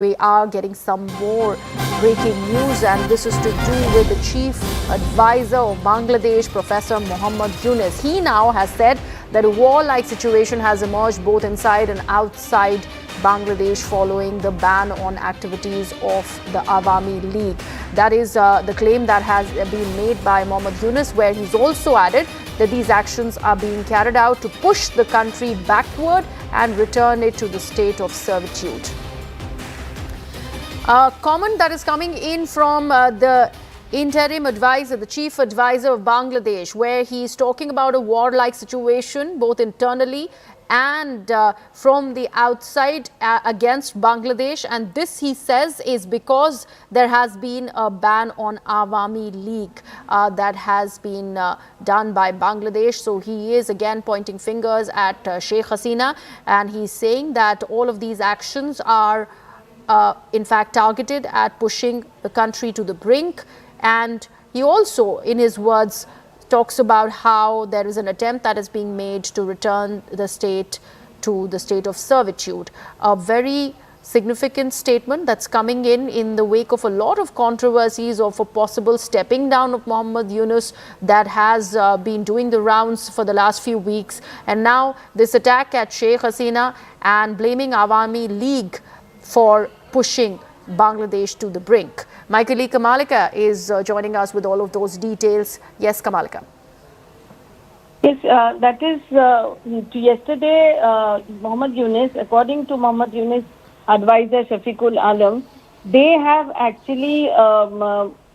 We are getting some more breaking news, and this is to do with the chief advisor of Bangladesh, Professor Muhammad Yunus. He now has said that a war-like situation has emerged both inside and outside Bangladesh following the ban on activities of the Awami League. That is the claim that has been made by Muhammad Yunus, where he's also added that these actions are being carried out to push the country backward and return it to the state of servitude. A comment that is coming in from the interim advisor, the chief advisor of Bangladesh, where he's talking about a war-like situation both internally and from the outside against Bangladesh. And this, he says, is because there has been a ban on Awami League that has been done by Bangladesh. So he is again pointing fingers at Sheikh Hasina, and he's saying that all of these actions are in fact targeted at pushing the country to the brink. And he also, in his words, talks about how there is an attempt that is being made to return the state to the state of servitude. A very significant statement that's coming in the wake of a lot of controversies of a possible stepping down of Muhammad Yunus that has been doing the rounds for the last few weeks. And now this attack at Sheikh Hasina and blaming Awami League for pushing Bangladesh to the brink. My colleague Kamalika is joining us with all of those details. Yes, Kamalika. Yes, that is yesterday, Muhammad Yunus, according to Muhammad Yunus advisor Shafiqul Alam, they have actually,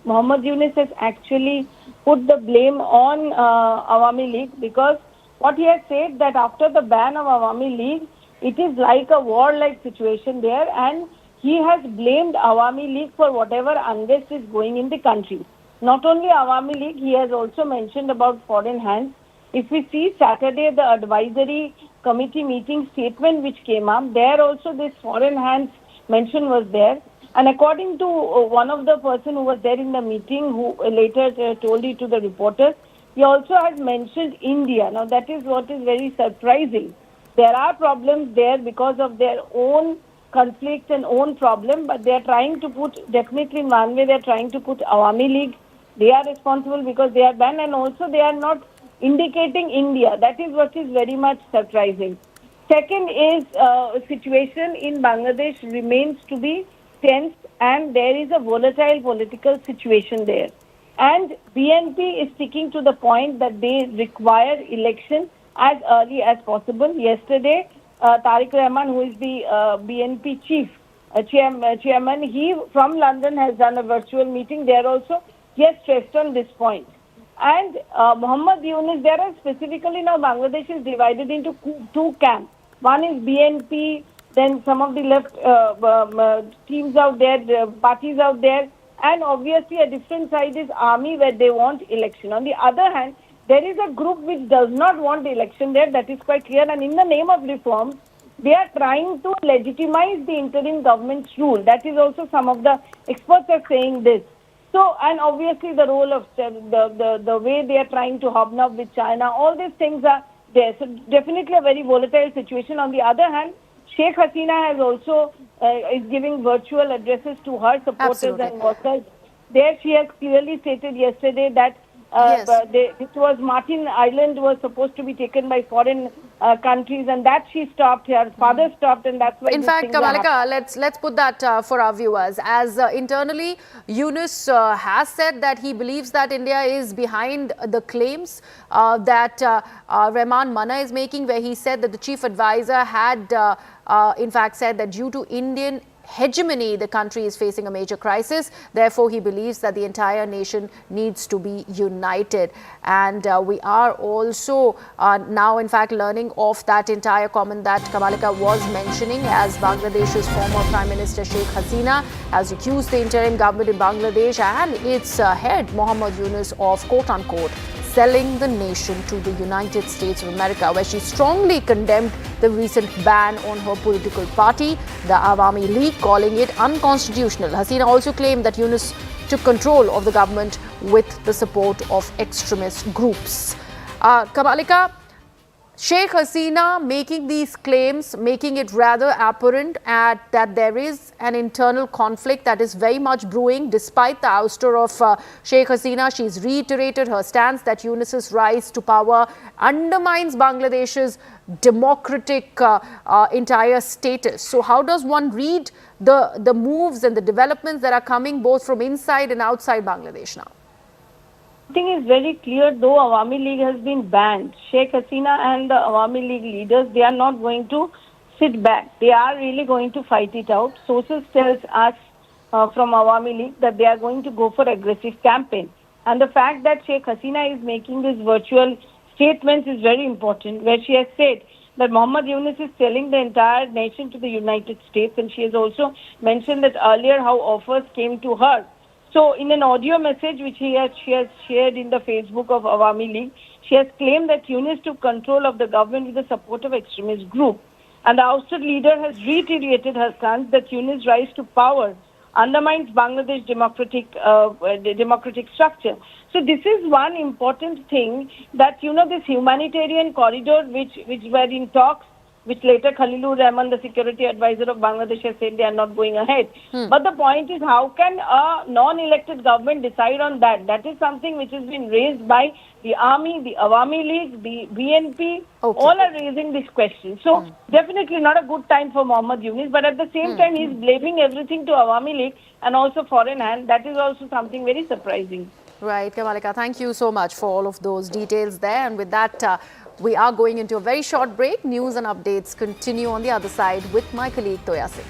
Muhammad Yunus has actually put the blame on Awami League, because what he has said that after the ban of Awami League, it is like a war-like situation there, and he has blamed Awami League for whatever unrest is going in the country. Not only Awami League, he has also mentioned about foreign hands. If we see Saturday, the advisory committee meeting statement which came up, there also this foreign hands mention was there. And according to one of the person who was there in the meeting, who later told it to the reporters, he also has mentioned India. Now that is what is very surprising. There are problems there because of their own conflicts and own problem, but they are trying to put, definitely in one way, they are trying to put Awami League. They are responsible because they are banned, and also they are not indicating India. That is what is very much surprising. Second is situation in Bangladesh remains to be tense, and there is a volatile political situation there. And BNP is sticking to the point that they require election as early as possible. Yesterday, Tariq Rahman, who is the BNP chief chairman, he from London has done a virtual meeting there also. He has stressed on this point. And Muhammad Yunus, there are specifically now Bangladesh is divided into two camps. One is BNP, then some of the left teams out there, parties out there, and obviously a different side is army, where they want election. On the other hand, there is a group which does not want the election there, that is quite clear, and in the name of reforms, they are trying to legitimize the interim government's rule. That is also some of the experts are saying this. So, and obviously the role of the way they are trying to hobnob with China, all these things are there. So definitely a very volatile situation. On the other hand, Sheikh Hasina has also is giving virtual addresses to her supporters and workers. There she has clearly stated yesterday that it was Martin Island was supposed to be taken by foreign countries, and that she stopped. Her father stopped, and that's why. In fact, Kamalika, let's put that for our viewers. As internally, Yunus has said that he believes that India is behind the claims that Rahman Mana is making, where he said that the chief advisor had in fact said that due to Indian hegemony, the country is facing a major crisis. Therefore, he believes that the entire nation needs to be united. And we are also now, in fact, learning of that entire comment that Kamalika was mentioning, as Bangladesh's former Prime Minister Sheikh Hasina has accused the interim government in Bangladesh and its head, Muhammad Yunus, of quote-unquote selling the nation to the United States of America, where she strongly condemned the recent ban on her political party, the Awami League, calling it unconstitutional. Hasina also claimed that Yunus took control of the government with the support of extremist groups. Kamalika, Sheikh Hasina making these claims, making it rather apparent that there is an internal conflict that is very much brewing. Despite the ouster of Sheikh Hasina, she's reiterated her stance that Yunus's rise to power undermines Bangladesh's democratic entire status. So how does one read the moves and the developments that are coming both from inside and outside Bangladesh now? I think it's very clear, though Awami League has been banned, Sheikh Hasina and the Awami League leaders, they are not going to sit back. They are really going to fight it out. Sources tells us from Awami League that they are going to go for aggressive campaign. And the fact that Sheikh Hasina is making this virtual statements is very important, where she has said that Muhammad Yunus is selling the entire nation to the United States, and she has also mentioned that earlier how offers came to her. So, in an audio message which she has shared in the Facebook of Awami League, she has claimed that Yunus took control of the government with the support of extremist group. And the ousted leader has reiterated her stance that Yunus' rise to power undermines Bangladesh democratic structure. So this is one important thing that, this humanitarian corridor which were in talks, which later Khalilur Rahman, the security advisor of Bangladesh, has said they are not going ahead. But the point is, how can a non-elected government decide on that? That is something which has been raised by the army, the Awami League, the BNP. Okay. All are raising this question. So definitely not a good time for Muhammad Yunus. But at the same time, he's blaming everything to Awami League and also foreign hand. That is also something very surprising. Right, Kamalika, thank you so much for all of those details there. And with that, we are going into a very short break. News and updates continue on the other side with my colleague Toya Singh.